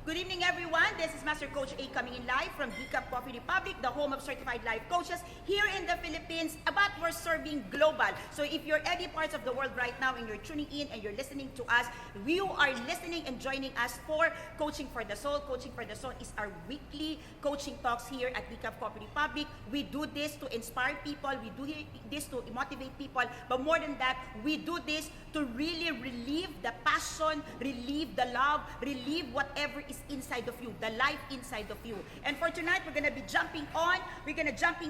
Good evening, everyone. This is Master Coach A coming in live from DCAP Coffee Republic, the home of certified life coaches here in the Philippines, but we're serving global. So if you're any parts of the world right now and you're tuning in and you're listening to us, you are listening and joining us for Coaching for the Soul. Coaching for the Soul is our weekly coaching talks here at DCAP Coffee Republic. We do this to inspire people. We do this to motivate people. But more than that, we do this to really relieve the passion, relieve the love, relieve whatever is inside of you, the life inside of you. And for tonight, we're gonna be jumping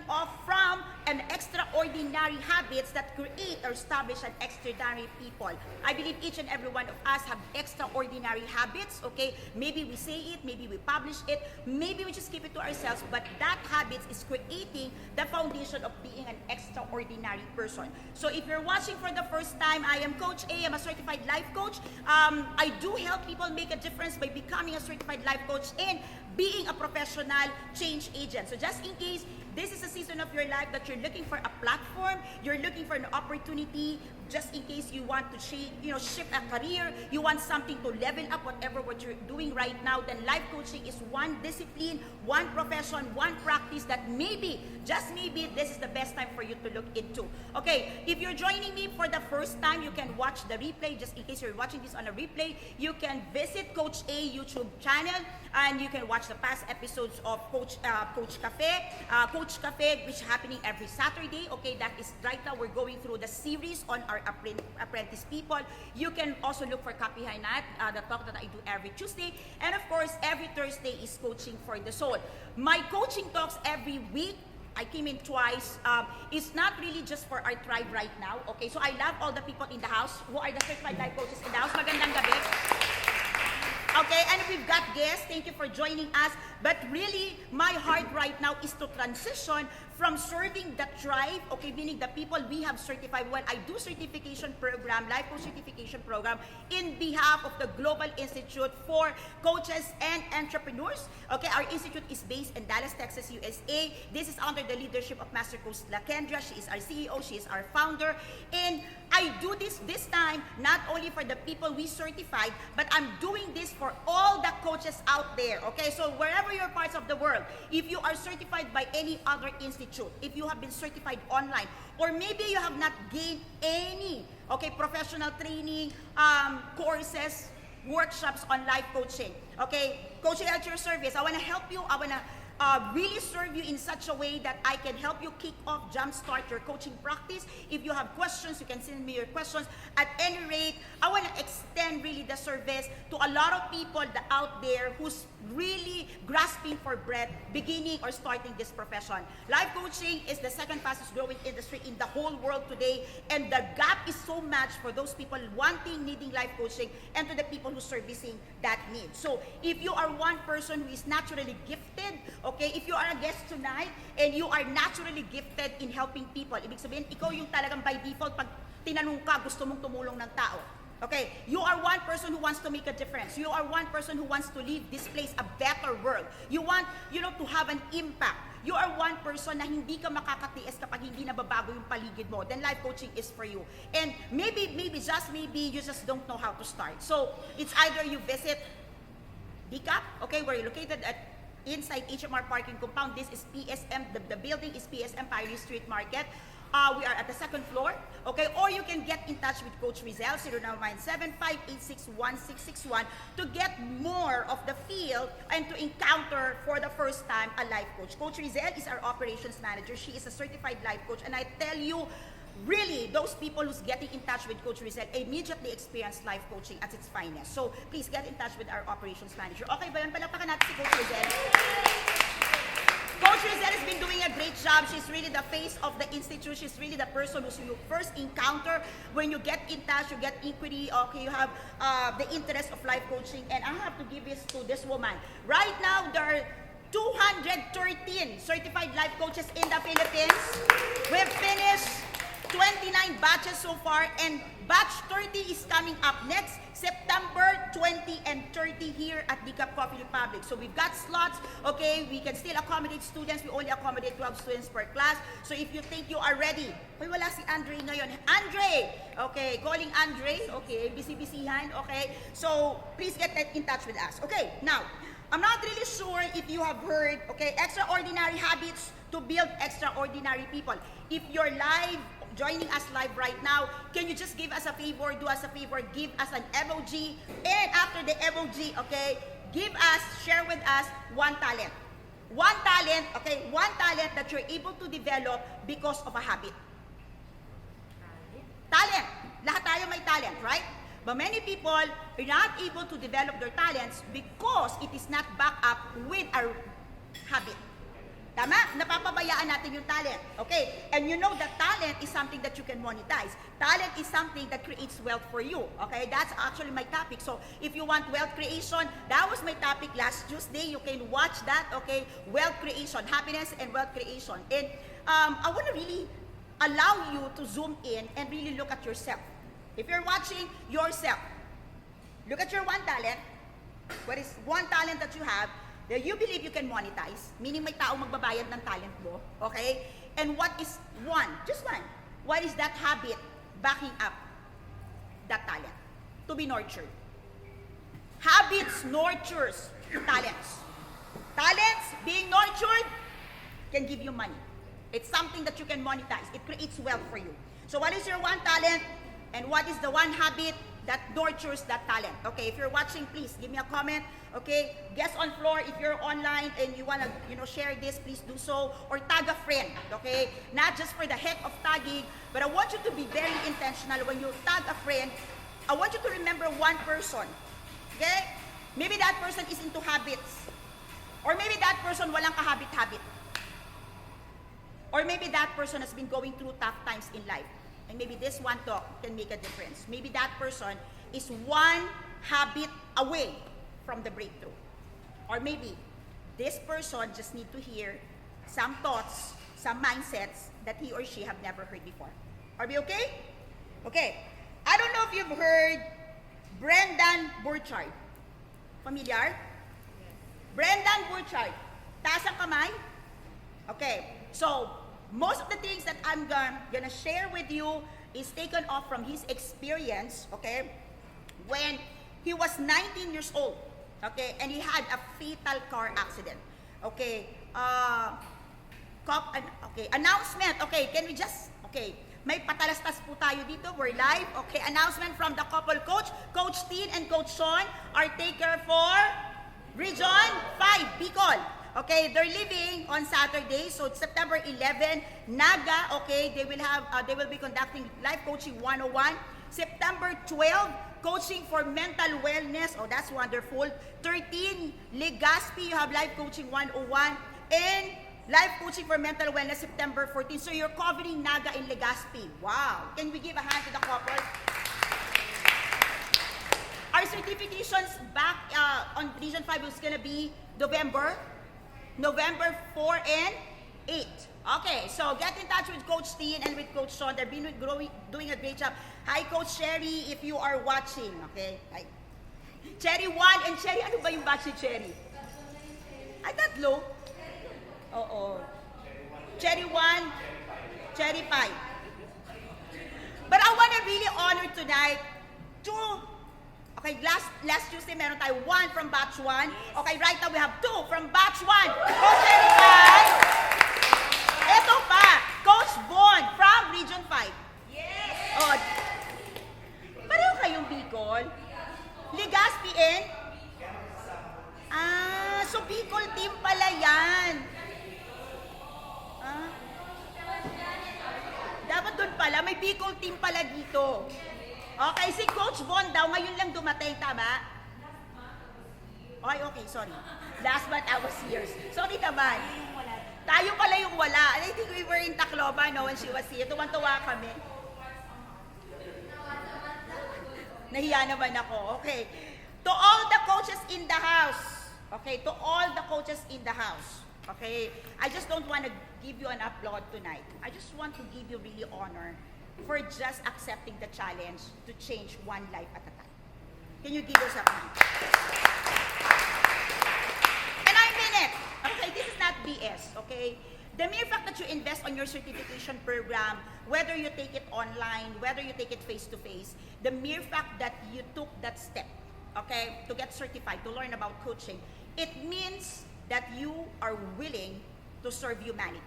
off from an extraordinary habits that create or establish an extraordinary people. I believe each and every one of us have extraordinary habits, okay? Maybe we say it, maybe we publish it, maybe we just keep it to ourselves, but that habits is creating the foundation of being an extraordinary person. So if you're watching for the first time, I am Coach A, I'm a certified life coach. I do help people make a difference by becoming a certified life coach and being a professional change agent. So just in case this is a season of your life that you're looking for a platform, you're looking for an opportunity, just in case you want to shift a career, you want something to level up whatever what you're doing right now, then life coaching is one discipline, one profession, one practice that maybe, just maybe, this is the best time for you to look into. Okay, if you're joining me for the first time, you can watch the replay. Just in case you're watching this on a replay, you can visit Coach A YouTube channel and you can watch the past episodes of Coach Cafe. Coach Cafe, which is happening every Saturday. Okay, that is right now we're going through the series on our apprentice people. You can also look for Copy High Nat, the talk that I do every Tuesday. And of course, every Thursday is Coaching for the Soul. My coaching talks every week, I came in twice. It's not really just for our tribe right now. Okay, so I love all the people in the house who are the certified life coaches in the house. Magandang gabi. Okay, and we've got guests. Thank you for joining us. But really, my heart right now is to transition from serving the tribe, okay, meaning the people we have certified. Well, I do certification program, life coach certification program, in behalf of the Global Institute for Coaches and Entrepreneurs. Okay, our institute is based in Dallas, Texas, USA. This is under the leadership of Master Coach Lakendra. She is our CEO, she is our founder. And I do this time, not only for the people we certified, but I'm doing this for all the coaches out there. Okay, so wherever you're parts of the world, if you are certified by any other institute, if you have been certified online, or maybe you have not gained any, okay, professional training, courses, workshops on life coaching, okay, coaching at your service, I want to help you. I want to really serve you in such a way that I can help you kick off, jumpstart your coaching practice. If you have questions, you can send me your questions. At any rate, I want to extend really the service to a lot of people out there who's really grasping for breath, beginning or starting this profession. Life coaching is the second fastest growing industry in the whole world today, and the gap is so much for those people wanting, needing life coaching, and to the people who servicing that need. So if you are one person who is naturally gifted, okay, if you are a guest tonight and you are naturally gifted in helping people, ibig sabihin, ikaw yung talagang by default, pag tinanong ka, gusto mong tumulong ng tao. Okay, you are one person who wants to make a difference. You are one person who wants to leave this place a better world. You want, to have an impact. You are one person na hindi ka makakatiis kapag hindi nababago yung paligid mo. Then life coaching is for you. And maybe, just maybe, you just don't know how to start. So, it's either you visit DCAP, okay, where you're located at inside HMR parking compound. This is PSM, the building is PSM Pioneer Street Market. We are at the second floor, okay? Or you can get in touch with Coach Rizal, 0975861661, to get more of the field and to encounter for the first time a life coach. Coach Rizal is our operations manager. She is a certified life coach, and I tell you, really, those people who's getting in touch with Coach Rizal immediately experience life coaching at its finest. So please get in touch with our operations manager. Okay ba yan? Palakpakan natin si Coach Rizal. Coach Rizal has been doing a great job. She's really the face of the institute. She's really the person who you first encounter when you get in touch, you get inquiry, okay, you have the interest of life coaching. And I have to give this to this woman. Right now, there are 213 certified life coaches in the Philippines. We've finished 29 batches so far, and batch 30 is coming up next September 20 and 30 here at Decaf Coffee Republic. So we've got slots, okay? We can still accommodate students. We only accommodate 12 students per class. So if you think you are ready, hoy, wala si Andre ngayon. Andre! Okay, calling Andre. Okay, busy-busyhan. Okay, so please get in touch with us. Okay, now, I'm not really sure if you have heard, okay, extraordinary habits to build extraordinary people. If you're live, joining us live right now, can you just give us a favor, do us a favor, give us an emoji, and after the emoji, okay, share with us one talent. One talent, okay, one talent that you're able to develop because of a habit. Talent. Lahat tayo may talent, right? But many people are not able to develop their talents because it is not backed up with a habit. Tama? Napapabayaan natin yung talent. Okay? And you know that talent is something that you can monetize. Talent is something that creates wealth for you. Okay? That's actually my topic. So, if you want wealth creation, that was my topic last Tuesday. You can watch that. Okay? Wealth creation. Happiness and wealth creation. And I want to really allow you to zoom in and really look at yourself. If you're watching yourself, look at your one talent. What is one talent that you have that you believe you can monetize? Meaning may taong magbabayad ng talent mo. Okay? And what is one? Just one. What is that habit backing up that talent? To be nurtured. Habits nurtures talents. Talents being nurtured can give you money. It's something that you can monetize. It creates wealth for you. So what is your one talent? And what is the one habit that nurtures that talent? Okay, if you're watching, please give me a comment. Okay, guests on floor, if you're online and you want to, share this, please do so. Or tag a friend, okay? Not just for the heck of tagging, but I want you to be very intentional. When you tag a friend, I want you to remember one person, okay? Maybe that person is into habits. Or maybe that person walang kahabit-habit. Or maybe that person has been going through tough times in life. And maybe this one talk can make a difference. Maybe that person is one habit away from the breakthrough. Or maybe this person just need to hear some thoughts, some mindsets that he or she have never heard before. Are we okay? Okay. I don't know if you've heard Brendan Burchard. Familiar? Brendan Burchard. Taas ang kamay. Okay. So, most of the things that I'm gonna share with you is taken off from his experience, okay, when he was 19 years old, okay, and he had a fatal car accident, okay. Announcement, okay, can we just, okay, may patalastas po tayo dito, we're live, okay, announcement from the couple coach, Coach Tin and Coach Sean, our taker for Region 5, Bicol. Okay, they're leaving on Saturday, so it's September 11, Naga, okay, they will be conducting Life Coaching 101. September 12, Coaching for Mental Wellness, oh, that's wonderful. 13, Legazpi, you have Life Coaching 101, and Life Coaching for Mental Wellness, September 14. So you're covering Naga in Legazpi. Wow, can we give a hand to the couples? Our certifications back on Region 5 is gonna be November 4 and 8. Okay, so get in touch with Coach Tin and with Coach Sean. They've been doing a great job. Hi, Coach Cherry, if you are watching. Okay, hi. Cherry 1 and Cherry, ano ba yung batch ni Cherry? Ay, tatlo? Oo. Cherry 1, Cherry 5. But I want to really honor tonight two. Okay, last Tuesday meron tayo 1 from batch 1. Okay, right now we have 2 from batch 1. Coach Erican. Ito pa, Coach Von from Region 5. Yes! Oh, pareho kayong Bicol? Legazpi and? So Bicol team pala yan. Dapat doon pala, may Bicol team pala dito. Okay, si Coach Von daw, ngayon lang dumating, tama? Okay, sorry. Last month I was here. Sorry naman. Tayo pala yung wala. I think we were in Tacloban, no, when she was here. Tuwan-tuwa kami. Nahiya naman ako. Okay. To all the coaches in the house. Okay, to all the coaches in the house. Okay, I just don't want to give you an applaud tonight. I just want to give you really honor for just accepting the challenge to change one life at a time. Can you give yourself a hand? And I mean it. Okay, this is not BS, okay? The mere fact that you invest on your certification program, whether you take it online, whether you take it face-to-face, the mere fact that you took that step, okay, to get certified, to learn about coaching, it means that you are willing to serve humanity.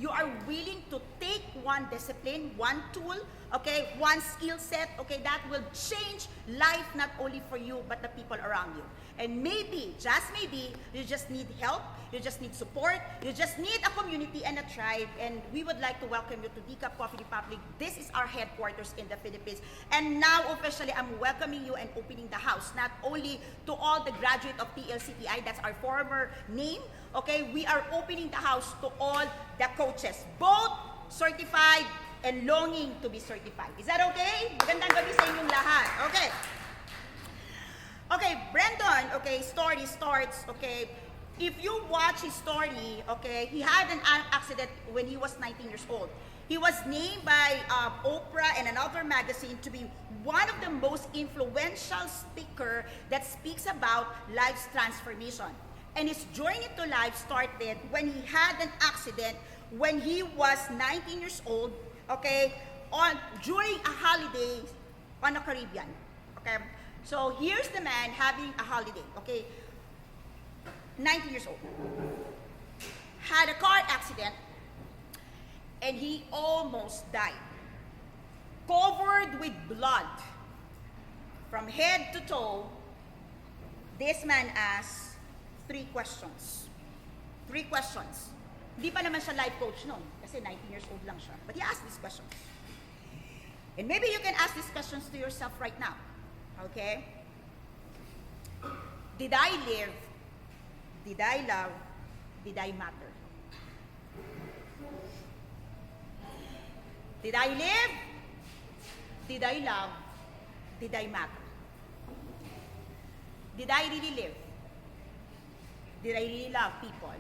You are willing to take one discipline, one tool, okay, one skill set, okay, that will change life not only for you, but the people around you. And maybe, just maybe, you just need help, you just need support, you just need a community and a tribe, and we would like to welcome you to Decaf Coffee Republic. This is our headquarters in the Philippines. And now, officially, I'm welcoming you and opening the house, not only to all the graduate of TLCTI, that's our former name, okay, we are opening the house to all the coaches, both certified and longing to be certified. Is that okay? Magandang gabi sa inyong lahat. Okay. Okay, Brandon, okay, story starts, okay, if you watch his story, okay, he had an accident when he was 19 years old. He was named by Oprah and another magazine to be one of the most influential speaker that speaks about life's transformation. And his journey to life started when he had an accident when he was 19 years old, okay, during a holiday on the Caribbean, okay. So here's the man having a holiday, okay, 19 years old, had a car accident, and he almost died, covered with blood from head to toe. This man asked three questions. Hindi pa naman siya life coach noon, kasi 19 years old lang siya. But he asked these questions. And maybe you can ask these questions to yourself right now. Okay? Did I live? Did I love? Did I matter? Did I live? Did I love? Did I matter? Did I really live? Did I really love people?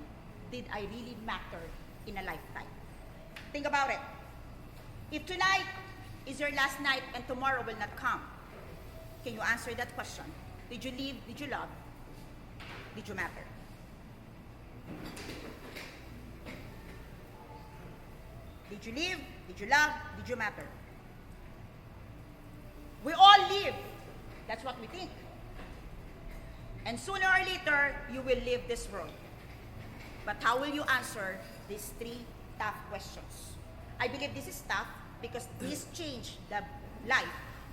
Did I really matter in a lifetime? Think about it. If tonight is your last night and tomorrow will not come, can you answer that question? Did you live? Did you love? Did you matter? Did you live? Did you love? Did you matter? We all live. That's what we think. And sooner or later, you will leave this world. But how will you answer these three tough questions? I believe this is tough because this changed the life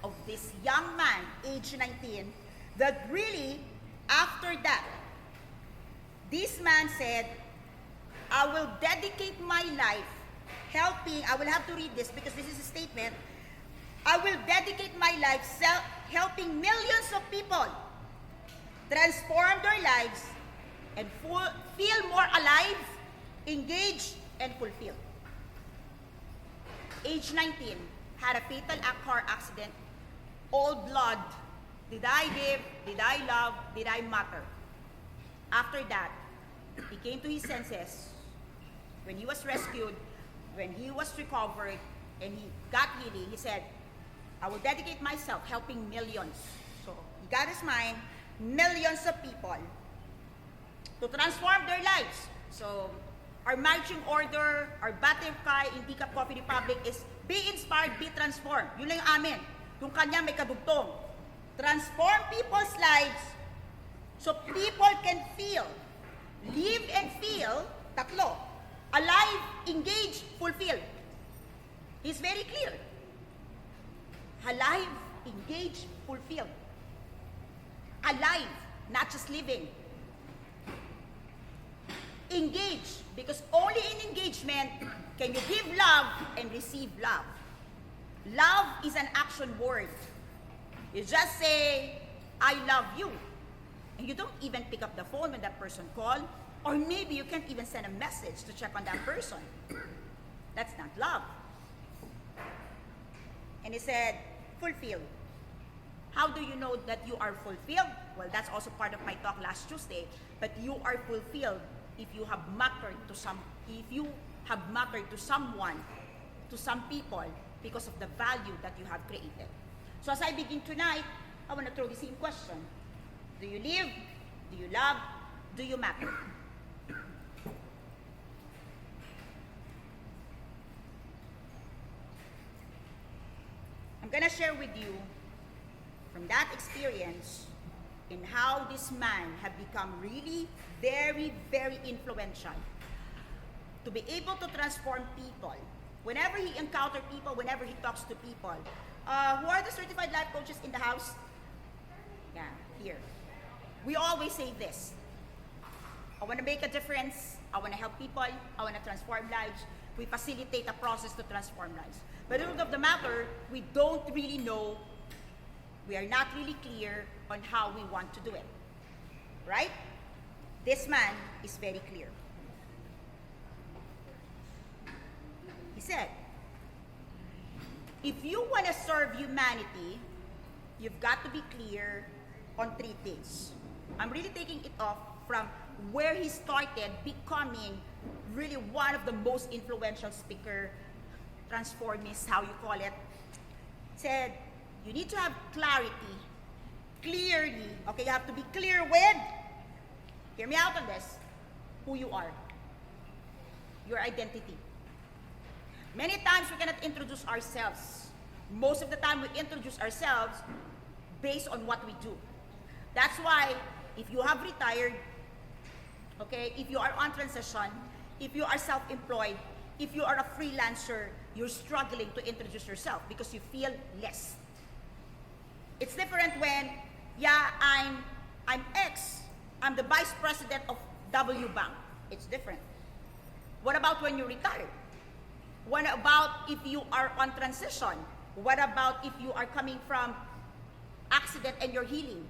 of this young man, age 19, that really, after that, this man said, I will dedicate my life helping, I will have to read this because this is a statement, I will dedicate my life helping millions of people transform their lives and feel more alive, engaged, and fulfilled. Age 19, had a fatal car accident, all blood. Did I live? Did I love? Did I matter? After that, he came to his senses when he was rescued, when he was recovered, and he got healing. He said, I will dedicate myself helping millions. So he got his mind, millions of people to transform their lives. So our marching order, our battle cry in Decaf Coffee Republic is be inspired, be transformed. Yun lang yung amin. Yung kanya may kadugtong. Transform people's lives so people can feel, live and feel, tatlo, alive, engaged, fulfilled. He's very clear. Alive, engaged, fulfilled. Alive, not just living. Engage, because only in engagement can you give love and receive love. Love is an action word. You just say, I love you. And you don't even pick up the phone when that person calls, or maybe you can't even send a message to check on that person. That's not love. And he said, fulfilled. How do you know that you are fulfilled? Well, that's also part of my talk last Tuesday. But you are fulfilled if you have mattered to someone, to some people, because of the value that you have created. So as I begin tonight, I want to throw the same question. Do you live? Do you love? Do you matter? I'm going to share with you from that experience in how this man have become really very, very influential to be able to transform people. Whenever he encounters people, whenever he talks to people. Who are the certified life coaches in the house? Yeah, here. We always say this. I want to make a difference. I want to help people. I want to transform lives. We facilitate a process to transform lives. But the truth of the matter, we don't really know. We are not really clear on how we want to do it. Right? This man is very clear. He said, if you want to serve humanity, you've got to be clear on 3 things. I'm really taking it off from where he started becoming really one of the most influential speaker, transformist, how you call it. Said, you need to have clarity, clearly, okay, you have to be clear with, hear me out on this, who you are, your identity. Many times we cannot introduce ourselves. Most of the time we introduce ourselves based on what we do. That's why if you have retired, okay, if you are on transition, if you are self-employed, if you are a freelancer, you're struggling to introduce yourself because you feel less. It's different when, yeah, I'm X. I'm the vice president of W Bank. It's different. What about when you retire? What about if you are on transition? What about if you are coming from accident and you're healing?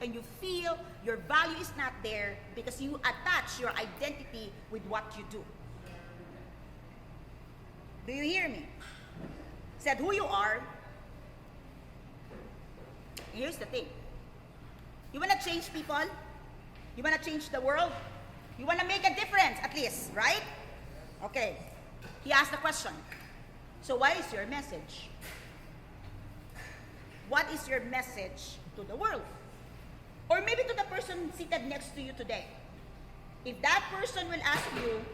And you feel your value is not there because you attach your identity with what you do. Do you hear me? Said who you are. Here's the thing. You want to change people? You want to change the world? You want to make a difference at least, right? Okay. He asked the question. So what is your message? What is your message to the world? Or maybe to the person seated next to you today. If that person will ask you,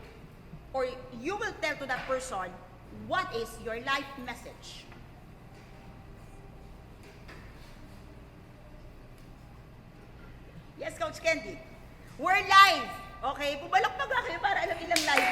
or you will tell to that person, what is your life message? Yes, Coach Candy. We're live. Okay? Pumalakpag ka kayo para alam ilang live.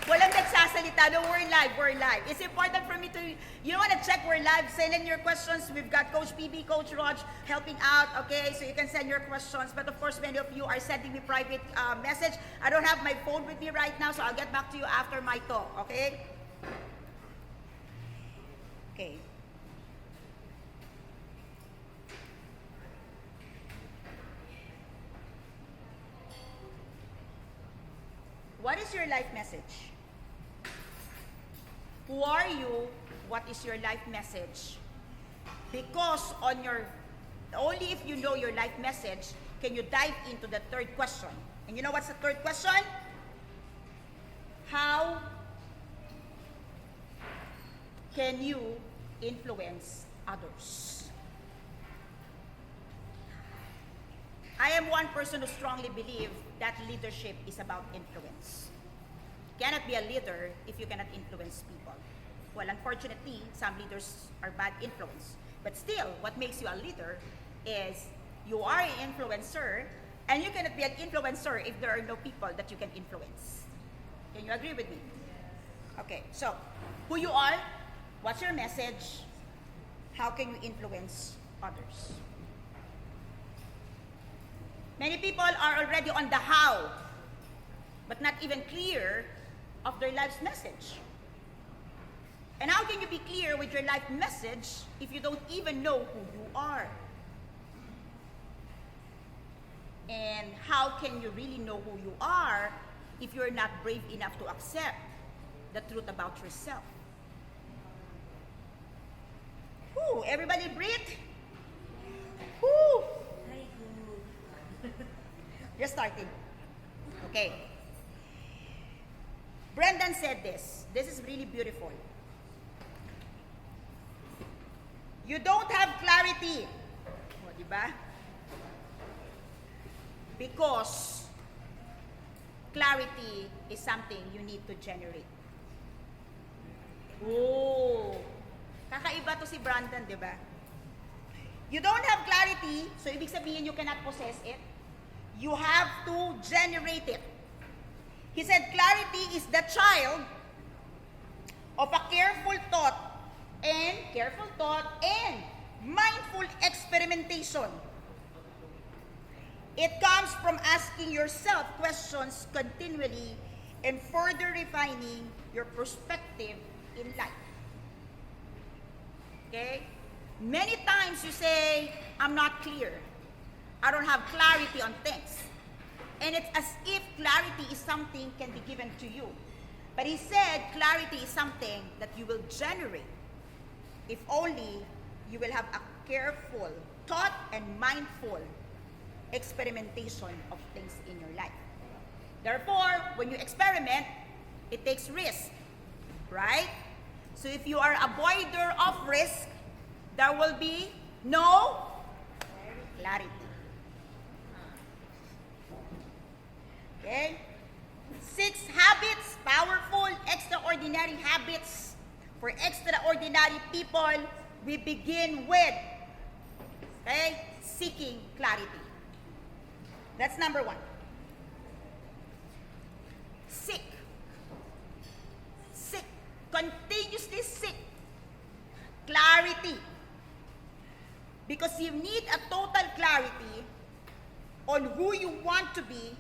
Walang nagsasalita. No, we're live. We're live. It's important for me to, you want to check we're live. Send in your questions. We've got Coach PB, Coach Rog helping out. Okay? So you can send your questions. But of course, many of you are sending me private message. I don't have my phone with me right now, so I'll get back to you after my talk. Okay? Okay. What is your life message? Who are you? What is your life message? Because on your, only if you know your life message, can you dive into the third question. And you know what's the third question? How can you influence others? I am one person who strongly believes that leadership is about influence. You cannot be a leader if you cannot influence people. Well, unfortunately, some leaders are bad influence. But still, what makes you a leader is you are an influencer, and you cannot be an influencer if there are no people that you can influence. Can you agree with me? Okay, so who you are, what's your message, how can you influence others? Many people are already on the how, but not even clear of their life's message. And how can you be clear with your life message if you don't even know who you are? And how can you really know who you are if you're not brave enough to accept the truth about yourself? Whew, everybody breathe. Whew. Just starting. Okay. Brendan said this. This is really beautiful. You don't have clarity. O, di ba? Because clarity is something you need to generate. Oh, kakaiba to si Brandon, di ba? You don't have clarity, so ibig sabihin you cannot possess it. You have to generate it. He said clarity is the child of a careful thought and mindful experimentation. It comes from asking yourself questions continually and further refining your perspective in life. Okay? Many times you say, I'm not clear. I don't have clarity on things. And it's as if clarity is something can be given to you. But he said clarity is something that you will generate if only you will have a careful thought and mindful experimentation of things in your life. Therefore, when you experiment, it takes risk, right? So if you are a avoider of risk, there will be no clarity. Okay? 6 habits, powerful, extraordinary habits for extraordinary people. We begin with, okay, seeking clarity. That's number 1. Seek. Seek. Continuously seek clarity. Because you need a total clarity on who you want to be,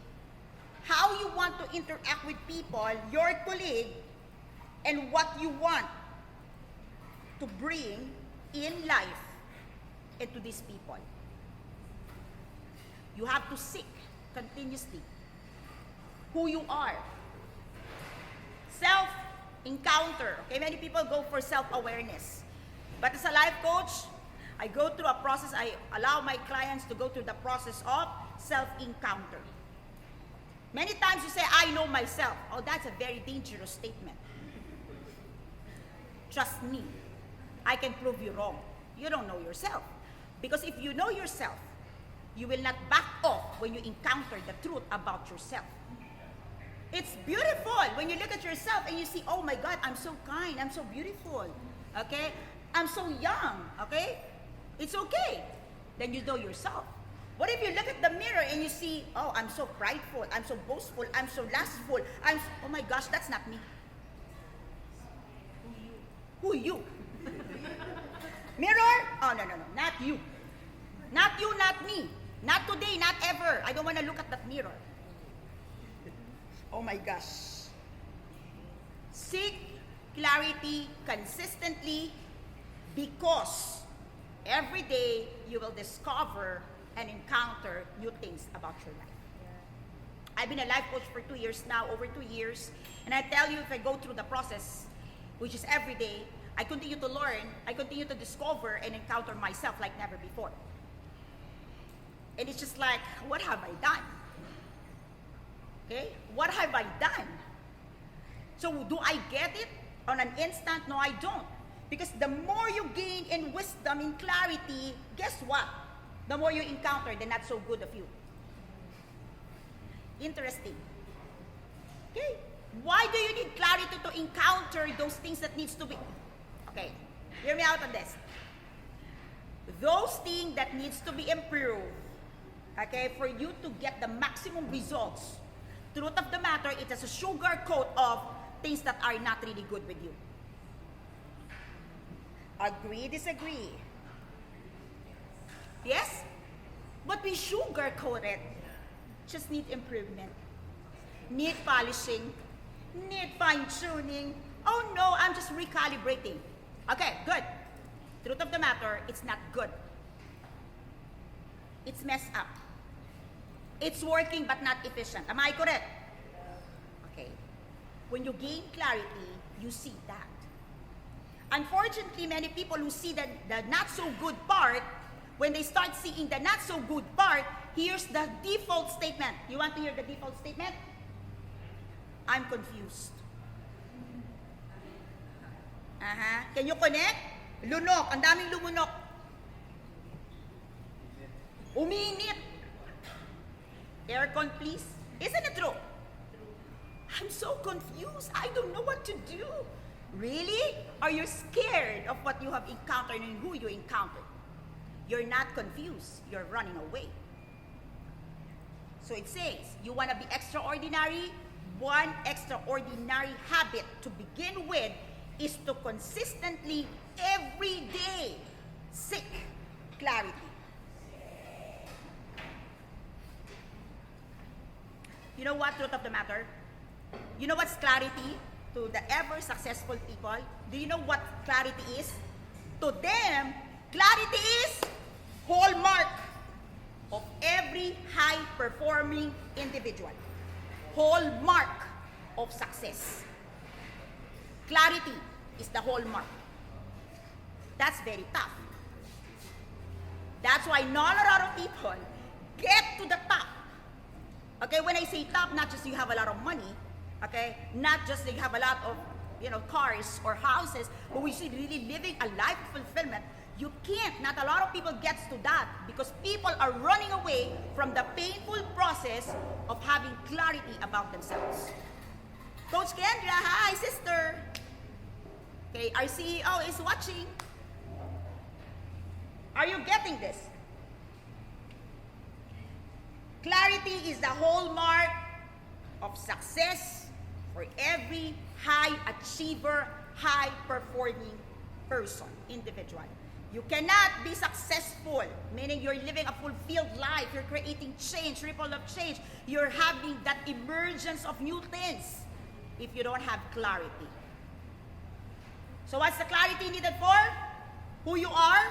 how you want to interact with people, your colleague, and what you want to bring in life into these people. You have to seek continuously who you are. Self-encounter. Okay, many people go for self-awareness. But as a life coach, I go through a process, I allow my clients to go through the process of self-encounter. Many times you say, I know myself. Oh, that's a very dangerous statement. Trust me, I can prove you wrong. You don't know yourself. Because if you know yourself, you will not back off when you encounter the truth about yourself. It's beautiful when you look at yourself and you see, oh my God, I'm so kind, I'm so beautiful, okay? I'm so young, okay? It's okay. Then you know yourself. What if you look at the mirror and you see, oh, I'm so prideful, I'm so boastful, I'm so lustful, oh my gosh, that's not me. Who you? Mirror? Oh, no, not you. Not you, not me. Not today, not ever. I don't want to look at that mirror. Oh my gosh. Seek clarity consistently because every day you will discover and encounter new things about your life. I've been a life coach for 2 years now, over 2 years, and I tell you, if I go through the process, which is every day, I continue to learn, I continue to discover and encounter myself like never before. And it's just like, what have I done? Okay? What have I done? So do I get it on an instant? No, I don't. Because the more you gain in wisdom, in clarity, guess what? The more you encounter the not so good of you. Interesting. Okay? Why do you need clarity to encounter those things that needs to be? Okay, hear me out on this. Those things that needs to be improved, okay, for you to get the maximum results. Truth of the matter, it is a sugar coat of things that are not really good with you. Agree, disagree? Yes? But we sugarcoat it. Just need improvement. Need polishing. Need fine-tuning. Oh no, I'm just recalibrating. Okay, good. Truth of the matter, it's not good. It's messed up. It's working but not efficient. Am I correct? Okay. When you gain clarity, you see that. Unfortunately, many people who see the not so good part, when they start seeing the not so good part, here's the default statement. You want to hear the default statement? I'm confused. Can you connect? Lunok, ang daming lumunok. Uminit. Aircon, please. Isn't it true? I'm so confused. I don't know what to do. Really? Are you scared of what you have encountered and who you encountered? You're not confused. You're running away. So it says, you want to be extraordinary? One extraordinary habit to begin with is to consistently, every day, seek clarity. You know what, truth of the matter? You know what's clarity to the ever successful people? Do you know what clarity is? To them, clarity is hallmark of every high-performing individual. Hallmark of success. Clarity is the hallmark. That's very tough. That's why not a lot of people get to the top. Okay, when I say top, not just you have a lot of money, okay, not just you have a lot of, cars or houses, but we should really living a life of fulfillment. You can't. Not a lot of people gets to that because people are running away from the painful process of having clarity about themselves. Coach Kendra, hi, sister. Okay, our CEO is watching. Are you getting this? Clarity is the hallmark of success for every high achiever, high performing person, individual. You cannot be successful, meaning you're living a fulfilled life, you're creating change, ripple of change, you're having that emergence of new things if you don't have clarity. So what's the clarity needed for? Who you are,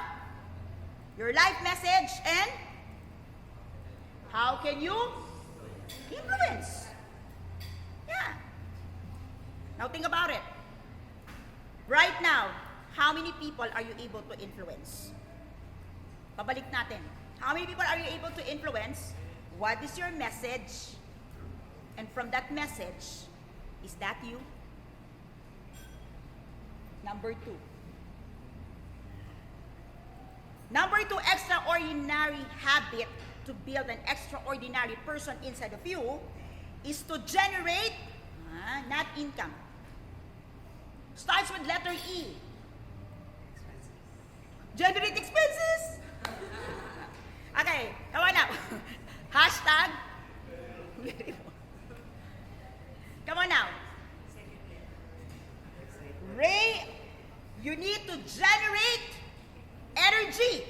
your life message, and how can you influence? Yeah. Now think about it. Right now, how many people are you able to influence? Pabalik natin. How many people are you able to influence? What is your message? And from that message, is that you? Number two. Number two, extraordinary habit to build an extraordinary person inside of you is to generate, not income. Starts with letter E. Generate expenses. Okay, come on now. Hashtag. Come on now. Ray, you need to generate energy.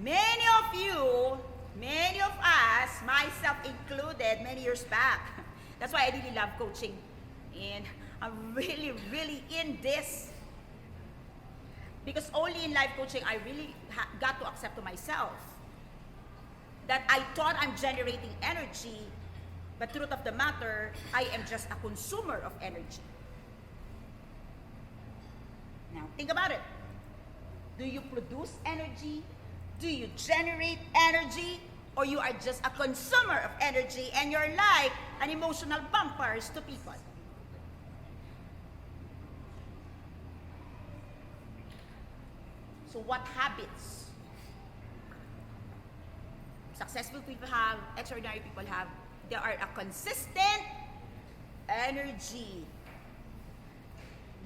Many of us, myself included, many years back. That's why I really love coaching. And I'm really, really in this. Because only in life coaching, I really got to accept to myself that I thought I'm generating energy, but truth of the matter, I am just a consumer of energy. Now, think about it. Do you produce energy? Do you generate energy? Or you are just a consumer of energy and you're like an emotional bumpers to people? So what habits successful people have, extraordinary people have? They are a consistent energy.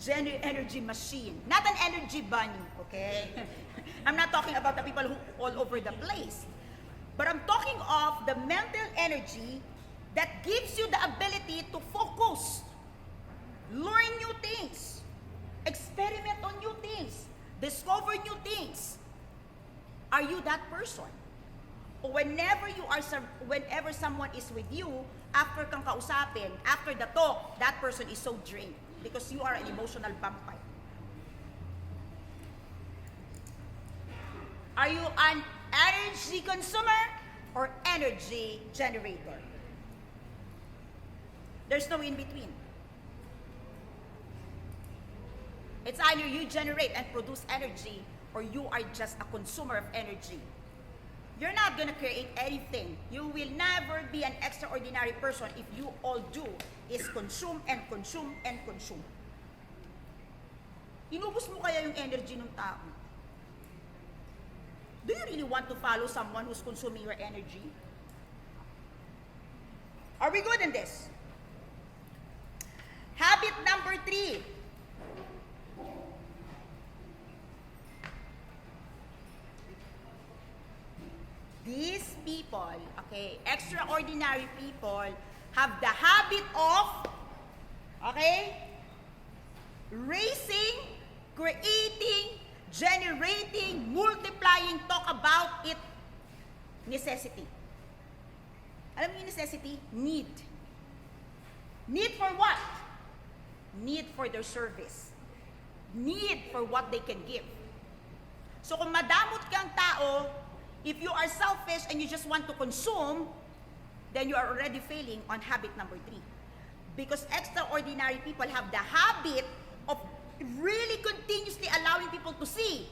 Energy machine. Not an energy bunny, okay? I'm not talking about the people who all over the place. But I'm talking of the mental energy that gives you the ability to focus, learn new things, experiment on new things, discover new things. Are you that person? O whenever someone is with you, after kang kausapin, after the talk, that person is so drained because you are an emotional vampire. Are you an energy consumer or energy generator? There's no in between. It's either you generate and produce energy or you are just a consumer of energy. You're not gonna create anything. You will never be an extraordinary person if you all do is consume and consume and consume. Inubos mo kaya yung energy ng tao? Do you really want to follow someone who's consuming your energy? Are we good in this? Habit number 3. These people, okay, extraordinary people, have the habit of, okay, raising, creating, generating, multiplying, talk about it, necessity. Alam niyo yung necessity? Need. Need for what? Need for their service. Need for what they can give. So kung madamot kang tao, if you are selfish and you just want to consume, then you are already failing on habit number 3. Because extraordinary people have the habit of really continuously allowing people to see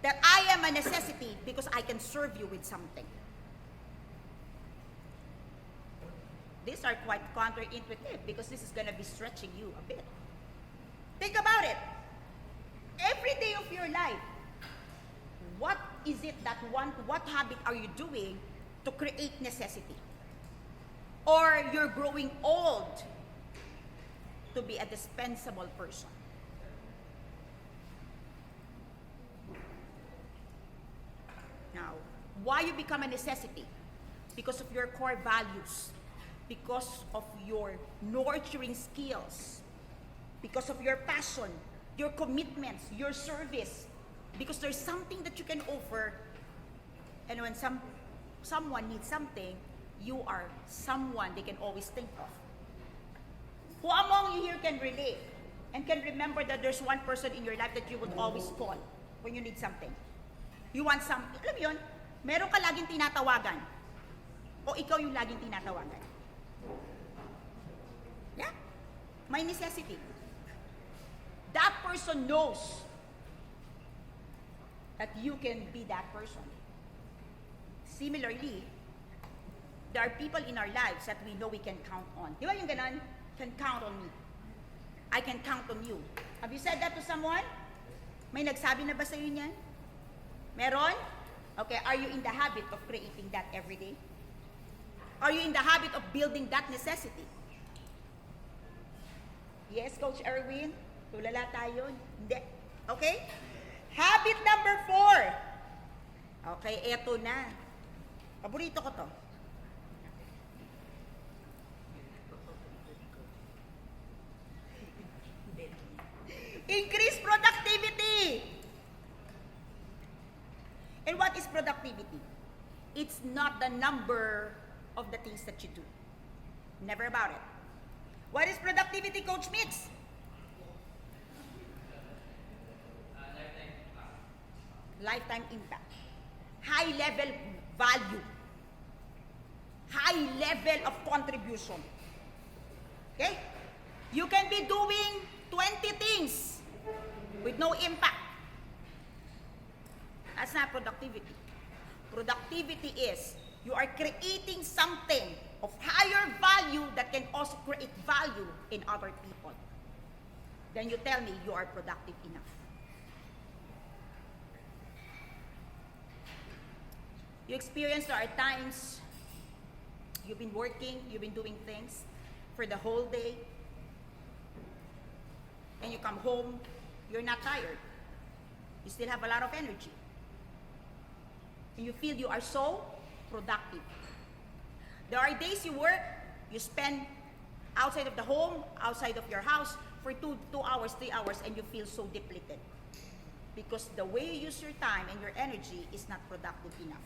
that I am a necessity because I can serve you with something. These are quite counterintuitive because this is going to be stretching you a bit. Think about it. Every day of your life, what is it what habit are you doing to create necessity? Or you're growing old to be a dispensable person? Now, why you become a necessity? Because of your core values, because of your nurturing skills, because of your passion, your commitments, your service, because there's something that you can offer, and when someone needs something, you are someone they can always think of. Who among you here can relate and can remember that there's one person in your life that you would always call when you need something? You want something, alam mo yun, meron ka laging tinatawagan, o ikaw yung laging tinatawagan. Yeah? May necessity. That person knows that you can be that person. Similarly, there are people in our lives that we know we can count on. Di ba yung ganon? Can count on me. I can count on you. Have you said that to someone? May nagsabi na ba sa'yo niyan? Meron? Okay, are you in the habit of creating that every day? Are you in the habit of building that necessity? Yes, Coach Erwin? Tulala tayo? Hindi. Okay? Habit number 4. Okay, eto na. Paborito ko to. Increase productivity. And what is productivity? It's not the number of the things that you do. Never about it. What is productivity, Coach Mix? Lifetime impact. High level value. High level of contribution. Okay? You can be doing 20 things with no impact. That's not productivity. Productivity is you are creating something of higher value that can also create value in other people. Then you tell me you are productive enough. You experience there are times you've been working, you've been doing things for the whole day, and you come home, you're not tired. You still have a lot of energy. And you feel you are so productive. There are days you work, you spend outside of the home, outside of your house for 2 hours, 3 hours, and you feel so depleted. Because the way you use your time and your energy is not productive enough.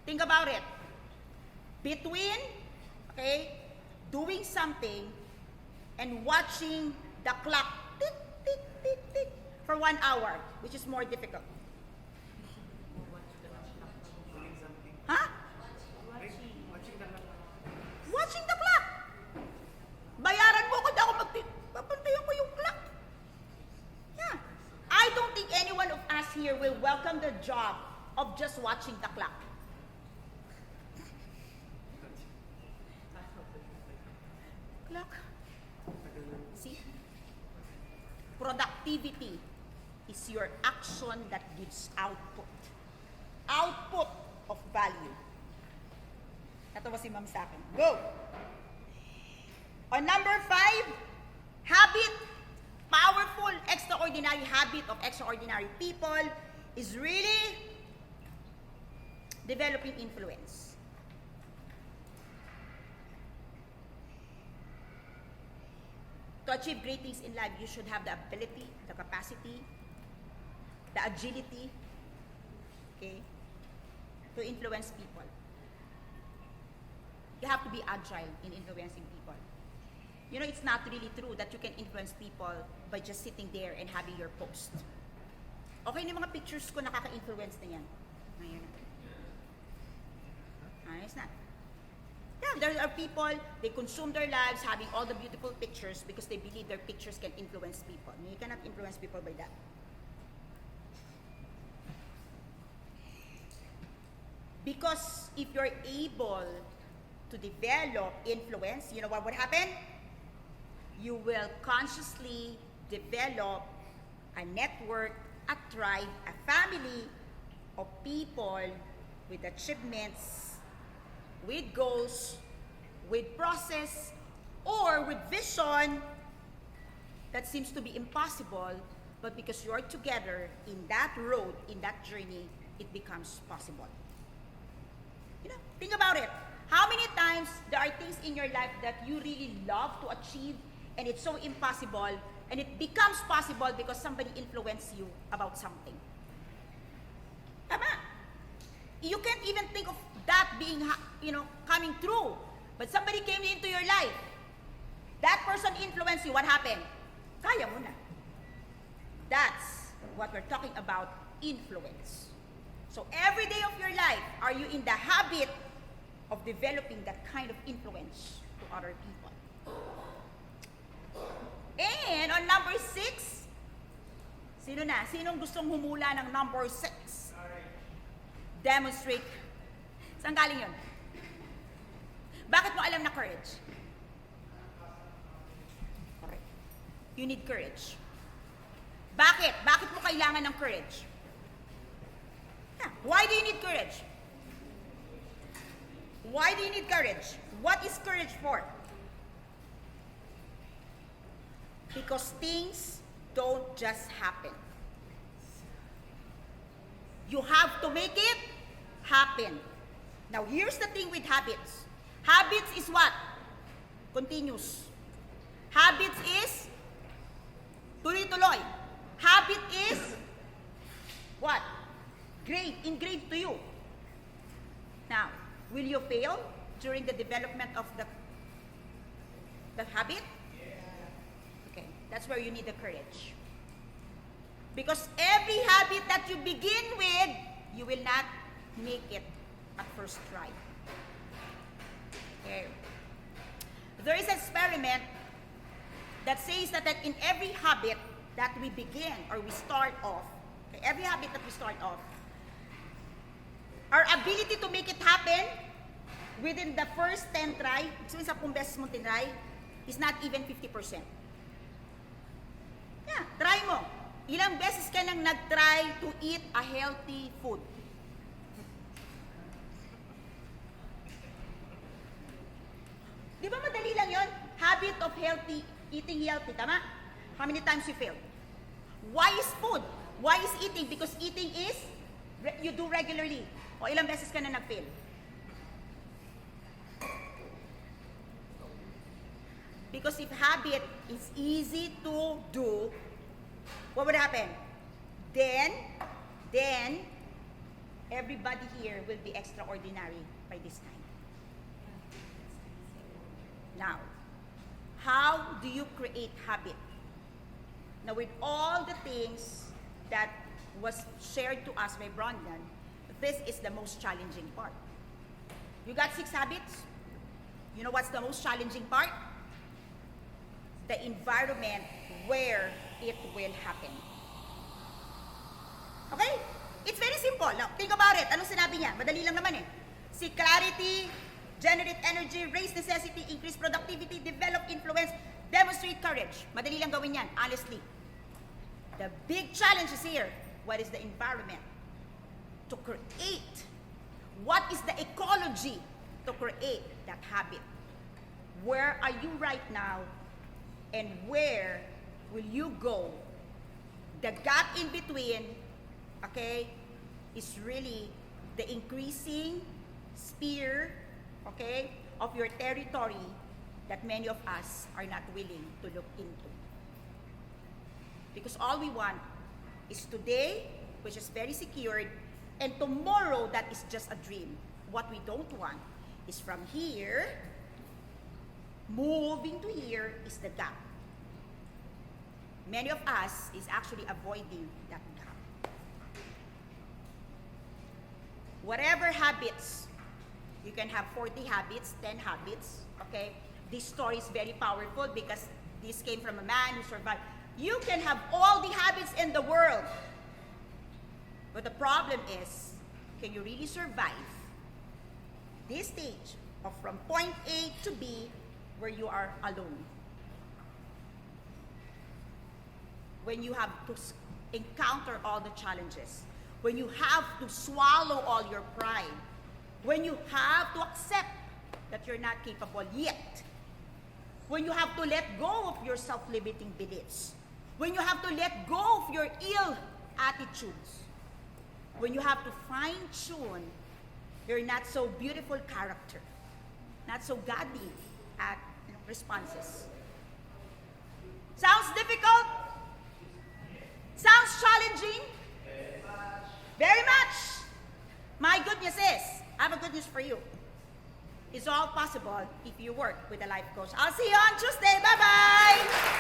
Think about it. Between, okay, doing something and watching the clock tick, tick, tick, tick for 1 hour, which is more difficult. Huh? Watching the clock. Bayaran mo kung di ako papantayan ko yung clock. Yeah. I don't think anyone of us here will welcome the job of just just watching the clock. Clock. See? Productivity is your action that gives output. Output of value. Ito si ma'am sa akin. Go! On number 5, habit, powerful, extraordinary habit of extraordinary people is really developing influence. To achieve great things in life, you should have the ability, the capacity, the agility, okay, to influence people. You have to be agile in influencing people. You know, it's not really true that you can influence people by just sitting there and having your post. Okay, yung mga pictures ko nakaka-influence na yan. Ngayon na. It's not. Yeah, there are people, they consume their lives having all the beautiful pictures because they believe their pictures can influence people. You cannot influence people by that. Because if you're able to develop influence, you know what would happen? You will consciously develop a network, a tribe, a family of people with achievements, with goals, with process, or with vision that seems to be impossible, but because you're together in that road, in that journey, it becomes possible. You know, think about it. How many times there are things in your life that you really love to achieve and it's so impossible and it becomes possible because somebody influenced you about something? Tama. You can't even think of that being, coming true. But somebody came into your life. That person influenced you. What happened? Kaya mo na. That's what we're talking about, influence. So every day of your life, are you in the habit of developing that kind of influence to other people? And on number 6, sino na? Sinong gustong humula ng number 6? Demonstrate. Saan galing yun? Bakit mo alam na courage? Correct. You need courage. Bakit? Bakit mo kailangan ng courage? Yeah. Why do you need courage? Why do you need courage? What is courage for? Because things don't just happen. You have to make it happen. Now, here's the thing with habits. Habits is what? Continuous. Habits is tuloy-tuloy. Habit is what? Engraved to you. Now, will you fail during the development of the habit? Okay, that's where you need the courage. Because every habit that you begin with, you will not make it at first try. Okay. There is an experiment that says that in every habit that we begin or we start off, okay, every habit that we start off, our ability to make it happen within the first 10 try, so sa 10 beses mo tinry, is not even 50%. Yeah, try mo. Ilang beses ka nang nag-try to eat a healthy food? Di ba madali lang yon? Habit of healthy, eating healthy, tama? How many times you failed? Why is food? Why is eating? Because eating is, you do regularly. O ilang beses ka na nag-fail? Because if habit is easy to do, what would happen? Then, everybody here will be extraordinary by this time. Now, how do you create habit? Now, with all the things that was shared to us by Brandon, this is the most challenging part. You got 6 habits? You know what's the most challenging part? The environment where it will happen. Okay? It's very simple. Now, think about it. Anong sinabi niya? Madali lang naman eh. See clarity, generate energy, raise necessity, increase productivity, develop influence, demonstrate courage. Madali lang gawin yan, honestly. The big challenge is here. What is the environment? To create. What is the ecology to create that habit? Where are you right now? And where will you go? The gap in between, okay, is really the increasing sphere, okay, of your territory that many of us are not willing to look into. Because all we want is today, which is very secured, and tomorrow that is just a dream. What we don't want is from here, moving to here is the gap. Many of us is actually avoiding that gap. Whatever habits, you can have 40 habits, 10 habits, okay? This story is very powerful because this came from a man who survived. You can have all the habits in the world, but the problem is, can you really survive this stage of from point A to B where you are alone? When you have to encounter all the challenges, when you have to swallow all your pride, when you have to accept that you're not capable yet, when you have to let go of your self-limiting beliefs, when you have to let go of your ill attitudes, when you have to fine-tune your not so beautiful character, not so godly responses. Sounds difficult? Sounds challenging? Very much. My good news is, I have a good news for you. It's all possible if you work with a life coach. I'll see you on Tuesday. Bye-bye.